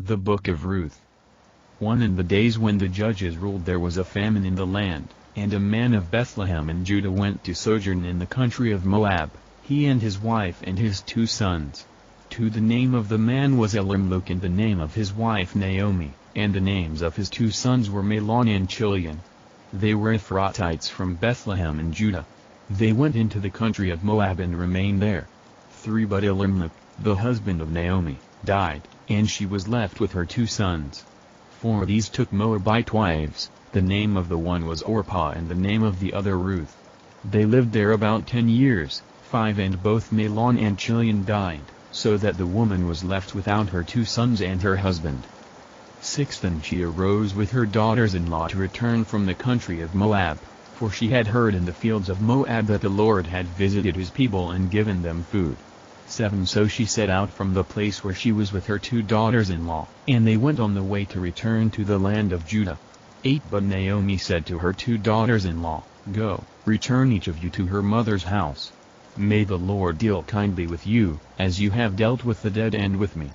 The Book of Ruth. In the days when the judges ruled there was a famine in the land, and a man of Bethlehem in Judah went to sojourn in the country of Moab, he and his wife and his 2 sons. The name of the man was Elimelech and the name of his wife Naomi, and the names of his 2 sons were Mahlon and Chilion. They were Ephrathites from Bethlehem in Judah. They went into the country of Moab and remained there. But Elimelech, the husband of Naomi, died, and she was left with her 2 sons. 4 these took Moabite wives, the name of the one was Orpah and the name of the other Ruth. They lived there about 10 years, 5 and both Mahlon and Chilion died, so that the woman was left without her 2 sons and her husband. 6 Then she arose with her daughters-in-law to return from the country of Moab, for she had heard in the fields of Moab that the Lord had visited his people and given them food. 7 So she set out from the place where she was with her 2 daughters-in-law, and they went on the way to return to the land of Judah. 8 But Naomi said to her 2 daughters-in-law, Go, return each of you to her mother's house. May the Lord deal kindly with you, as you have dealt with the dead and with me.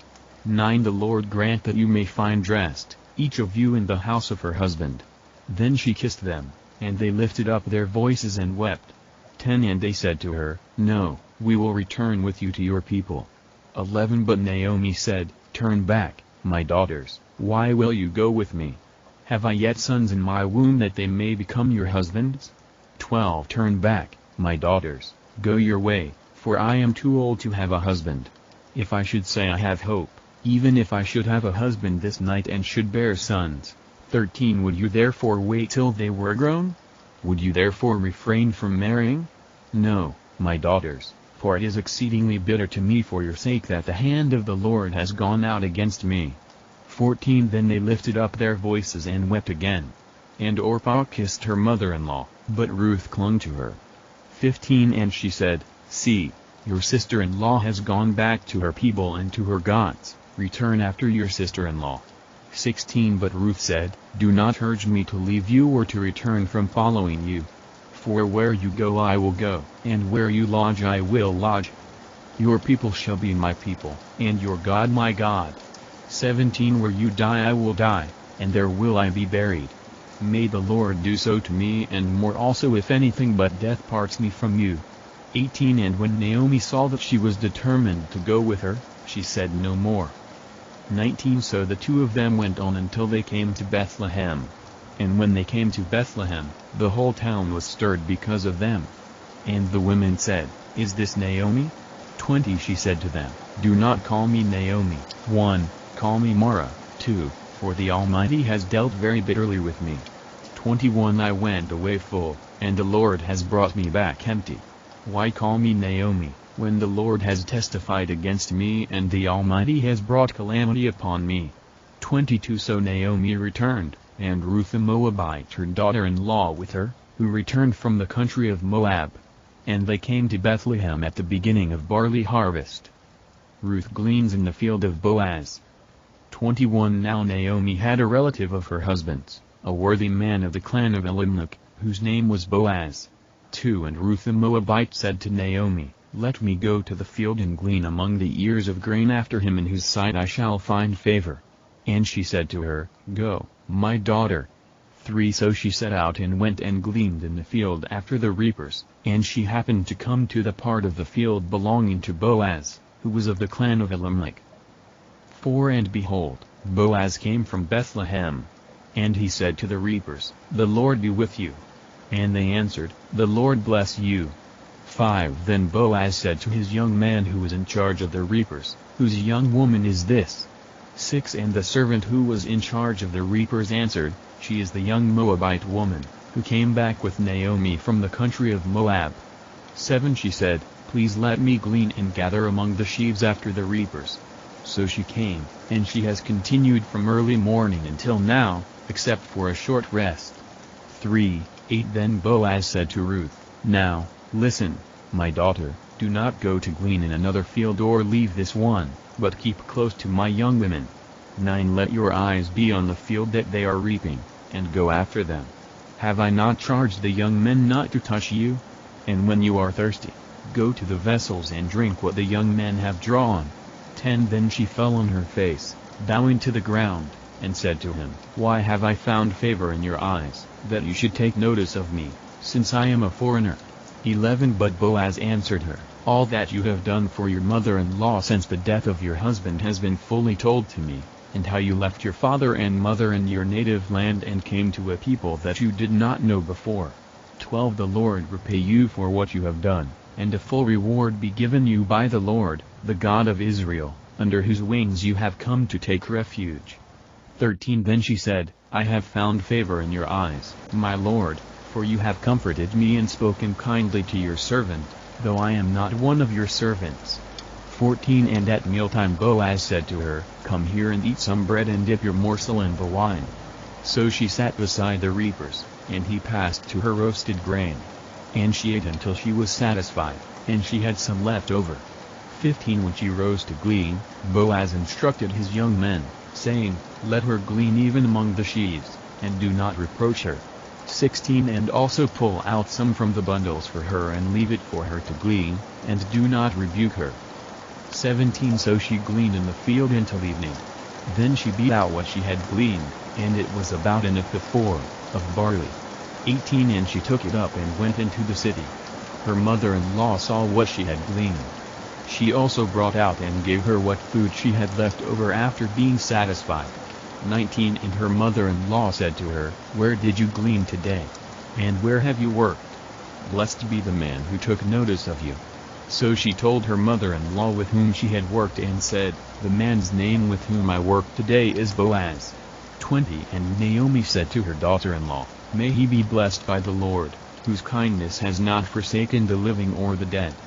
9 The Lord grant that you may find rest, each of you in the house of her husband. Then she kissed them, and they lifted up their voices and wept. 10 And they said to her, No, we will return with you to your people. 11 But Naomi said, Turn back, my daughters, why will you go with me? Have I yet sons in my womb that they may become your husbands? 12 Turn back, my daughters, go your way, for I am too old to have a husband. If I should say I have hope, even if I should have a husband this night and should bear sons. 13 Would you therefore wait till they were grown? Would you therefore refrain from marrying? No, my daughters, for it is exceedingly bitter to me for your sake that the hand of the Lord has gone out against me. 14 Then they lifted up their voices and wept again. And Orpah kissed her mother-in-law, but Ruth clung to her. 15 And she said, See, your sister-in-law has gone back to her people and to her gods, return after your sister-in-law. 16 But Ruth said, Do not urge me to leave you or to return from following you. For where you go I will go, and where you lodge I will lodge. Your people shall be my people, and your God my God. 17 Where you die I will die, and there will I be buried. May the Lord do so to me and more also if anything but death parts me from you. 18 And when Naomi saw that she was determined to go with her, she said no more. 19 So the 2 of them went on until they came to Bethlehem. And when they came to Bethlehem, the whole town was stirred because of them. And the women said, Is this Naomi? 20 She said to them, Do not call me Naomi. 1 Call me Mara. 2 For the Almighty has dealt very bitterly with me. 21 I went away full, and the Lord has brought me back empty. Why call me Naomi, when the Lord has testified against me and the Almighty has brought calamity upon me? 22 So Naomi returned, and Ruth the Moabite her daughter-in-law with her, who returned from the country of Moab. And they came to Bethlehem at the beginning of barley harvest. Ruth gleans in the field of Boaz. 21 Now Naomi had a relative of her husband's, a worthy man of the clan of Elimelech, whose name was Boaz. 2 And Ruth the Moabite said to Naomi, Let me go to the field and glean among the ears of grain after him in whose sight I shall find favor. And she said to her, Go, my daughter. 3 So she set out and went and gleaned in the field after the reapers, and she happened to come to the part of the field belonging to Boaz, who was of the clan of Elimelech. 4 And behold, Boaz came from Bethlehem. And he said to the reapers, The Lord be with you. And they answered, The Lord bless you. 5 Then Boaz said to his young man who was in charge of the reapers, Whose young woman is this? 6 And the servant who was in charge of the reapers answered, She is the young Moabite woman, who came back with Naomi from the country of Moab. 7 She said, Please let me glean and gather among the sheaves after the reapers. So she came, and she has continued from early morning until now, except for a short rest. 3 8 Then Boaz said to Ruth, Now, listen, my daughter, do not go to glean in another field or leave this one, but keep close to my young women. 9 Let your eyes be on the field that they are reaping, and go after them. Have I not charged the young men not to touch you? And when you are thirsty, go to the vessels and drink what the young men have drawn. 10 Then she fell on her face, bowing to the ground, and said to him, "Why have I found favor in your eyes, that you should take notice of me, since I am a foreigner?" 11 But Boaz answered her, "All that you have done for your mother-in-law since the death of your husband has been fully told to me, and how you left your father and mother and your native land and came to a people that you did not know before. 12 The Lord repay you for what you have done, and a full reward be given you by the Lord, the God of Israel, under whose wings you have come to take refuge." 13 Then she said, "I have found favor in your eyes, my Lord, for you have comforted me and spoken kindly to your servant, though I am not one of your servants." 14 And at mealtime Boaz said to her, "Come here and eat some bread and dip your morsel in the wine." So she sat beside the reapers, and he passed to her roasted grain. And she ate until she was satisfied, and she had some left over. 15 When she rose to glean, Boaz instructed his young men, saying, "Let her glean even among the sheaves, and do not reproach her." 16 And also pull out some from the bundles for her and leave it for her to glean, and do not rebuke her. 17 So she gleaned in the field until evening. Then she beat out what she had gleaned, and it was about an ephah of barley. 18 And she took it up and went into the city. Her mother-in-law saw what she had gleaned. She also brought out and gave her what food she had left over after being satisfied. 19 And her mother-in-law said to her, "Where did you glean today? And where have you worked? Blessed be the man who took notice of you." So she told her mother-in-law with whom she had worked and said, "The man's name with whom I worked today is Boaz." 20 And Naomi said to her daughter-in-law, "May he be blessed by the Lord, whose kindness has not forsaken the living or the dead."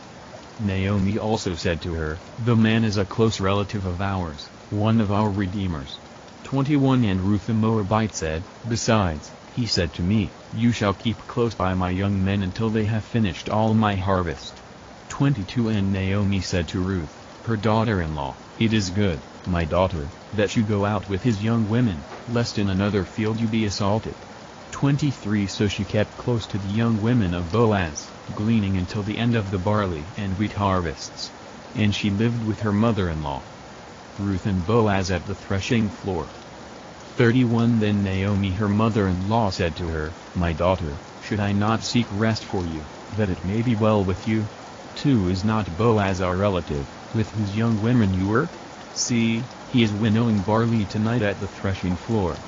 Naomi also said to her, "The man is a close relative of ours, one of our redeemers." 21 And Ruth the Moabite said, "Besides, he said to me, 'You shall keep close by my young men until they have finished all my harvest.'" 22 And Naomi said to Ruth, her daughter-in-law, "It is good, my daughter, that you go out with his young women, lest in another field you be assaulted." 23 So she kept close to the young women of Boaz, gleaning until the end of the barley and wheat harvests. And she lived with her mother-in-law. Ruth and Boaz at the threshing floor. 31 Then Naomi her mother-in-law said to her, "My daughter, should I not seek rest for you, that it may be well with you? 2 Is not Boaz our relative, with whose young women you work? See, he is winnowing barley tonight at the threshing floor.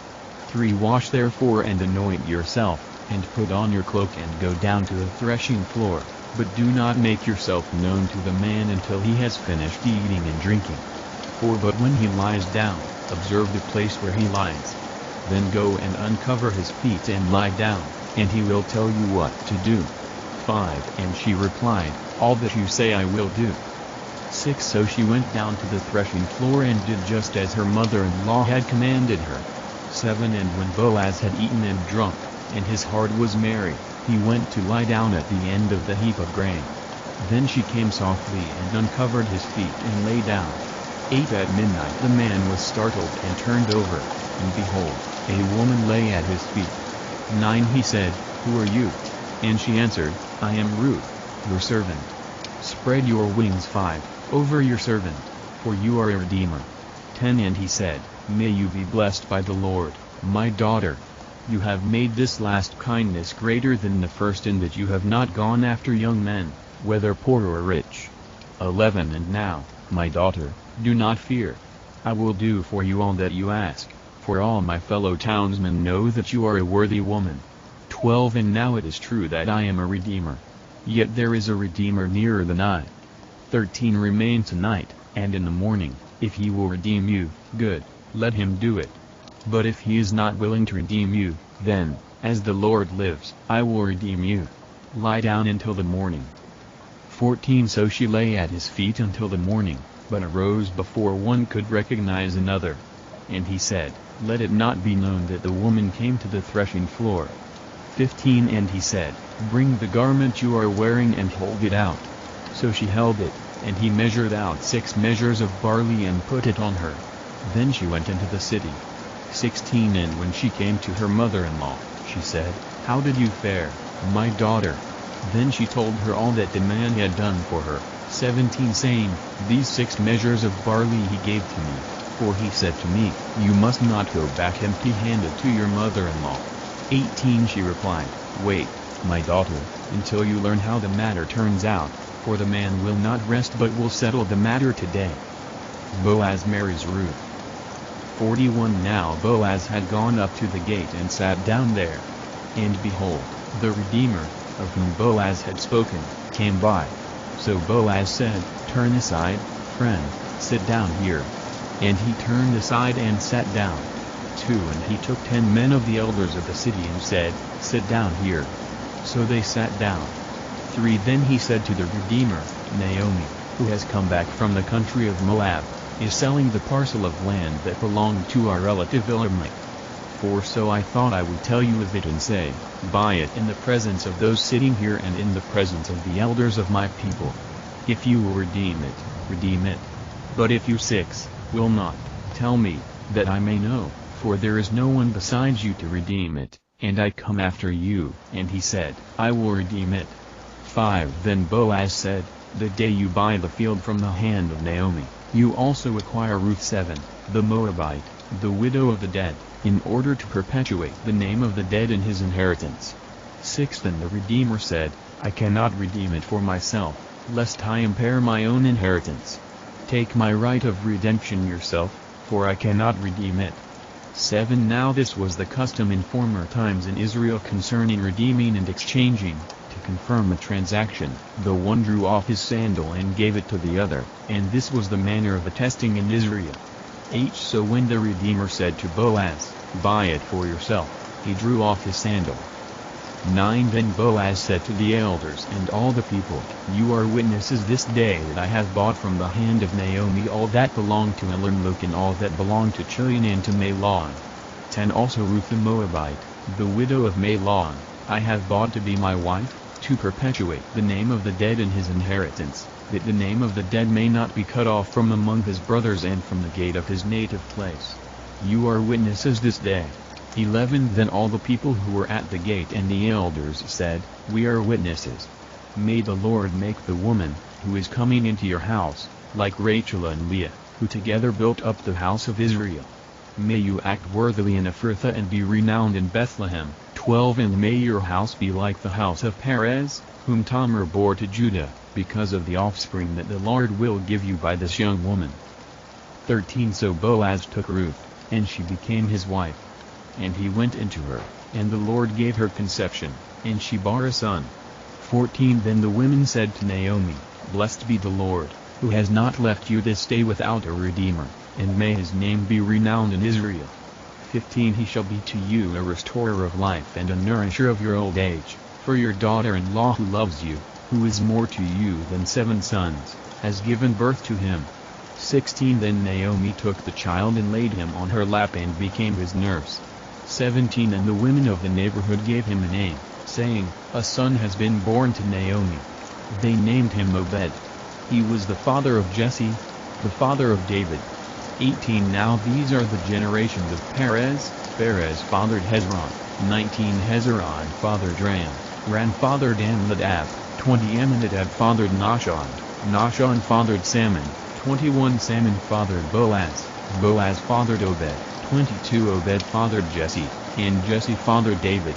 3 Wash therefore and anoint yourself, and put on your cloak and go down to the threshing floor, but do not make yourself known to the man until he has finished eating and drinking. 4 But when he lies down, observe the place where he lies. Then go and uncover his feet and lie down, and he will tell you what to do." 5 And she replied, "All that you say I will do." 6 So she went down to the threshing floor and did just as her mother-in-law had commanded her. 7 And when Boaz had eaten and drunk, and his heart was merry, he went to lie down at the end of the heap of grain. Then she came softly and uncovered his feet and lay down. 8 At midnight the man was startled and turned over, and behold, a woman lay at his feet. 9 He said, "Who are you?" And she answered, "I am Ruth, your servant. Spread your wings 5 over your servant, for you are a redeemer." 10 And he said, "May you be blessed by the Lord, my daughter. You have made this last kindness greater than the first in that you have not gone after young men, whether poor or rich." 11 And now, my daughter, do not fear. I will do for you all that you ask, for all my fellow townsmen know that you are a worthy woman. 12 And now it is true that I am a redeemer. Yet there is a redeemer nearer than I. 13 Remain tonight, and in the morning, if he will redeem you, good, let him do it. But if he is not willing to redeem you, then, as the Lord lives, I will redeem you. Lie down until the morning. 14 So she lay at his feet until the morning, but arose before one could recognize another. And he said, "Let it not be known that the woman came to the threshing floor." 15 And he said, "Bring the garment you are wearing and hold it out." So she held it, and he measured out 6 measures of barley and put it on her. Then she went into the city. 16 And when she came to her mother-in-law, she said, "How did you fare, my daughter?" Then she told her all that the man had done for her. 17 Saying, "These 6 measures of barley he gave to me, For he said to me, You must not go back empty-handed to your mother-in-law. 18 She replied, Wait, my daughter, until you learn how the matter turns out, for the man will not rest but will settle the matter today. Boaz marries Ruth. 41 Now Boaz had gone up to the gate and sat down there. And behold, the Redeemer, of whom Boaz had spoken, came by. So Boaz said, Turn aside, friend, sit down here. And he turned aside and sat down. 2 And he took 10 men of the elders of the city and said, Sit down here. So they sat down. 3 Then he said to the Redeemer, Naomi, who has come back from the country of Moab, is selling the parcel of land that belonged to our relative Elimelech. 4 So I thought I would tell you of it and say, Buy it in the presence of those sitting here and in the presence of the elders of my people. If you will redeem it, redeem it. But if you 6 will not, tell me, that I may know, for there is no one besides you to redeem it, and I come after you. And he said, I will redeem it. 5 Then Boaz said, The day you buy the field from the hand of Naomi, you also acquire Ruth 7, the Moabite, the widow of the dead, in order to perpetuate the name of the dead in his inheritance. 6 Then the Redeemer said, I cannot redeem it for myself, lest I impair my own inheritance. Take my right of redemption yourself, for I cannot redeem it. 7 Now this was the custom in former times in Israel concerning redeeming and exchanging. To confirm a transaction, the one drew off his sandal and gave it to the other, and this was the manner of attesting in Israel. 8 So when the Redeemer said to Boaz, Buy it for yourself, he drew off his sandal. 9 Then Boaz said to the elders and all the people, You are witnesses this day that I have bought from the hand of Naomi all that belonged to Elimelech and all that belonged to Chilion and to Mahlon. 10 Also Ruth the Moabite, the widow of Mahlon, I have bought to be my wife, to perpetuate the name of the dead in his inheritance, that the name of the dead may not be cut off from among his brothers and from the gate of his native place. You are witnesses this day. 11 Then all the people who were at the gate and the elders said, We are witnesses. May the Lord make the woman, who is coming into your house, like Rachel and Leah, who together built up the house of Israel. May you act worthily in Ephrathah and be renowned in Bethlehem. 12 And may your house be like the house of Perez, whom Tamar bore to Judah, because of the offspring that the Lord will give you by this young woman. 13 So Boaz took Ruth, and she became his wife. And he went into her, and the Lord gave her conception, and she bore a son. 14 Then the women said to Naomi, Blessed be the Lord, who has not left you this day without a redeemer, and may his name be renowned in Israel. 15 He shall be to you a restorer of life and a nourisher of your old age, for your daughter-in-law who loves you, who is more to you than 7 sons, has given birth to him. 16 Then Naomi took the child and laid him on her lap and became his nurse. 17 And the women of the neighborhood gave him a name, saying, A son has been born to Naomi. They named him Obed. He was the father of Jesse, the father of David. 18 Now these are the generations of Perez. Perez fathered Hezron. 19 Hezron fathered Ram. Ram fathered Amminadab. 20 Amminadab fathered Nahshon. Nahshon fathered Salmon. 21 Salmon fathered Boaz. Boaz fathered Obed. 22 Obed fathered Jesse, and Jesse fathered David.